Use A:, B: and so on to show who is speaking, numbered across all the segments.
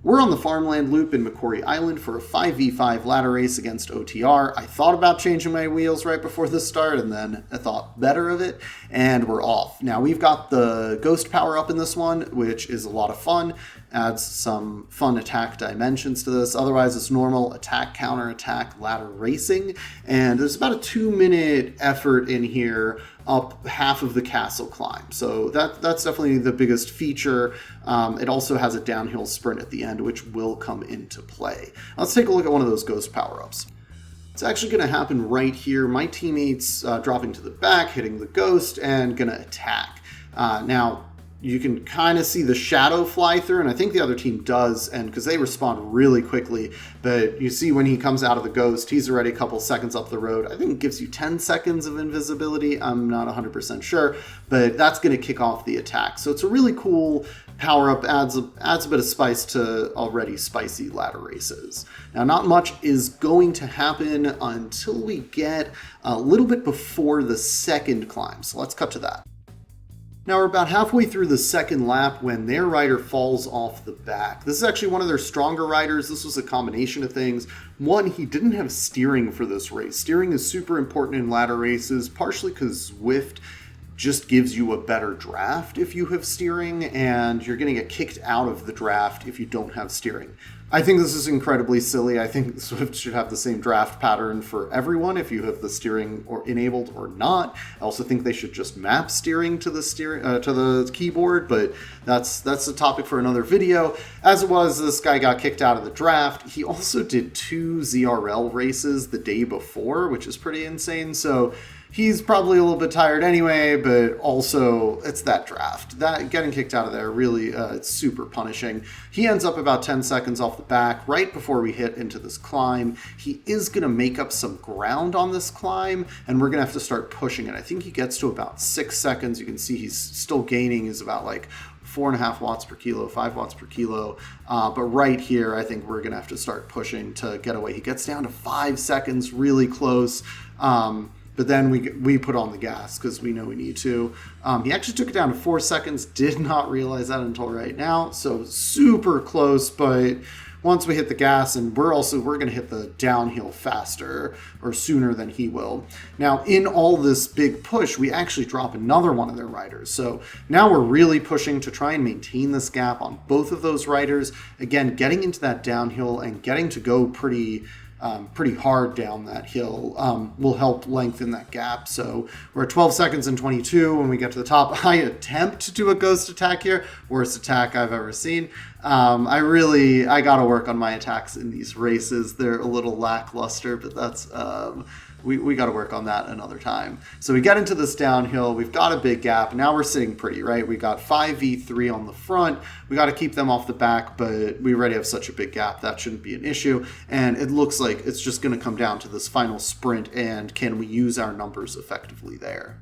A: We're on the Farmland loop in McCory Island for a 5v5 ladder race against OTR. I thought about changing my wheels right before the start, and then I thought better of it, and we're off. Now, we've got the Ghost power up in this one, which is a lot of fun. Adds some fun attack dimensions to this. Otherwise, it's normal attack, counter attack, ladder racing, and there's about a 2-minute effort in here up half of the castle climb. So that's definitely the biggest feature. It also has a downhill sprint at the end, which will come into play. Let's take a look at one of those Ghost power-ups. It's actually going to happen right here. My teammates dropping to the back, hitting the Ghost, and going to attack. Now, you can kind of see the shadow fly through, and I think the other team does, and because they respond really quickly. But you see when he comes out of the Ghost, he's already a couple seconds up the road. I think it gives you 10 seconds of invisibility. I'm not 100% sure, but that's going to kick off the attack. So it's a really cool power-up, adds a bit of spice to already spicy ladder races. Now, not much is going to happen until we get a little bit before the second climb. So let's cut to that. Now we're about halfway through the second lap when their rider falls off the back. This is actually one of their stronger riders. This was a combination of things. One, he didn't have steering for this race. Steering is super important in ladder races, partially because Zwift just gives you a better draft if you have steering, and you're going to get kicked out of the draft if you don't have steering. I think this is incredibly silly. I think Zwift should have the same draft pattern for everyone if you have the steering or enabled or not. I also think they should just map steering to the keyboard, but that's a topic for another video. As it was, this guy got kicked out of the draft. He also did 2 ZRL races the day before, which is pretty insane. So he's probably a little bit tired anyway, but also it's that draft. That getting kicked out of there really it's super punishing. He ends up about 10 seconds off the back right before we hit into this climb. He is going to make up some ground on this climb, and we're going to have to start pushing it. I think he gets to about 6 seconds. You can see he's still gaining. He's about like 4.5 watts per kilo, 5 watts per kilo. But right here, I think we're going to have to start pushing to get away. He gets down to 5 seconds, really close. But then we put on the gas because we know we need to. He actually took it down to 4 seconds. Did not realize that until right now. So super close, but once we hit the gas, and we're going to hit the downhill faster or sooner than he will. Now, in all this big push, we actually drop another one of their riders. So now we're really pushing to try and maintain this gap on both of those riders. Again, getting into that downhill and getting to go pretty hard down that hill will help lengthen that gap. So we're at 12 seconds and 22 when we get to the top. I attempt to do a Ghost attack here. Worst attack I've ever seen. I got to work on my attacks in these races. They're a little lackluster, but that's we got to work on that another time. So we get into this downhill. We've got a big gap. Now we're sitting pretty, right? We got 5v3 on the front. We got to keep them off the back, but we already have such a big gap. That shouldn't be an issue. And it looks like it's just going to come down to this final sprint, and can we use our numbers effectively there?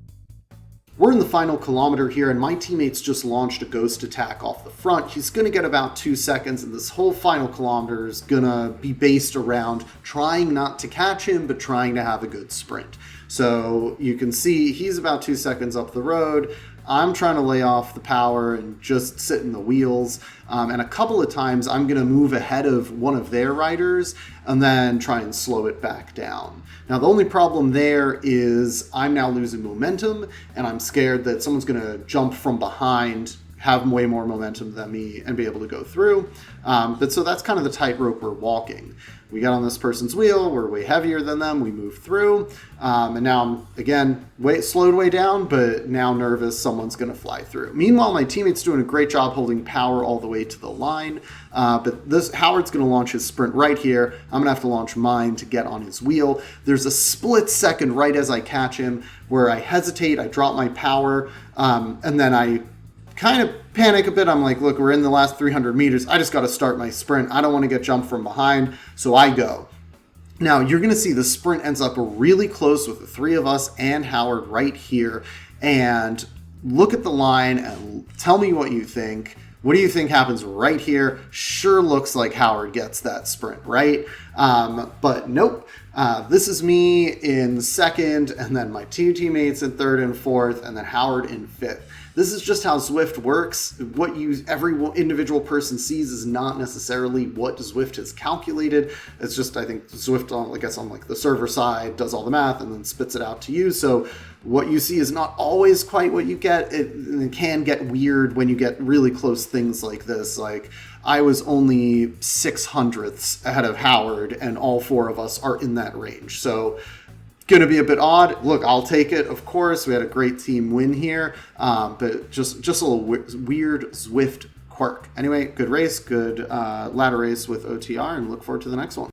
A: We're in the final kilometer here, and my teammates just launched a Ghost attack off the front. He's going to get about 2 seconds, and this whole final kilometer is going to be based around trying not to catch him, but trying to have a good sprint. So you can see he's about 2 seconds up the road. I'm trying to lay off the power and just sit in the wheels. And a couple of times I'm going to move ahead of one of their riders and then try and slow it back down. Now, the only problem there is I'm now losing momentum, and I'm scared that someone's going to jump from behind, have way more momentum than me, and be able to go through. But so that's kind of the tightrope we're walking. We got on this person's wheel, we're way heavier than them, we move through, and now I'm, again, slowed way down, but now nervous someone's going to fly through. Meanwhile, my teammate's doing a great job holding power all the way to the line, but Howard's going to launch his sprint right here. I'm going to have to launch mine to get on his wheel. There's a split second right as I catch him where I hesitate, I drop my power, and then I kind of panic a bit. I'm like, look, we're in the last 300 meters. I just got to start my sprint. I don't want to get jumped from behind, so I go. Now, you're going to see the sprint ends up really close with the three of us and Howard right here. And look at the line and tell me what you think. What do you think happens right here? Sure looks like Howard gets that sprint, right? But nope. This is me in second, and then my two teammates in third and fourth, and then Howard in fifth. this is just how Zwift works. What every individual person sees is not necessarily what Zwift has calculated. It's just, I think Zwift on like the server side does all the math and then spits it out to you. So what you see is not always quite what you get. It can get weird when you get really close things like this. Like, I was only 600ths ahead of Howard, and all four of us are in that range. So, going to be a bit odd. Look, I'll take it, of course. We had a great team win here, but just a little weird Zwift quirk. Anyway, good race, good ladder race with OTR, and look forward to the next one.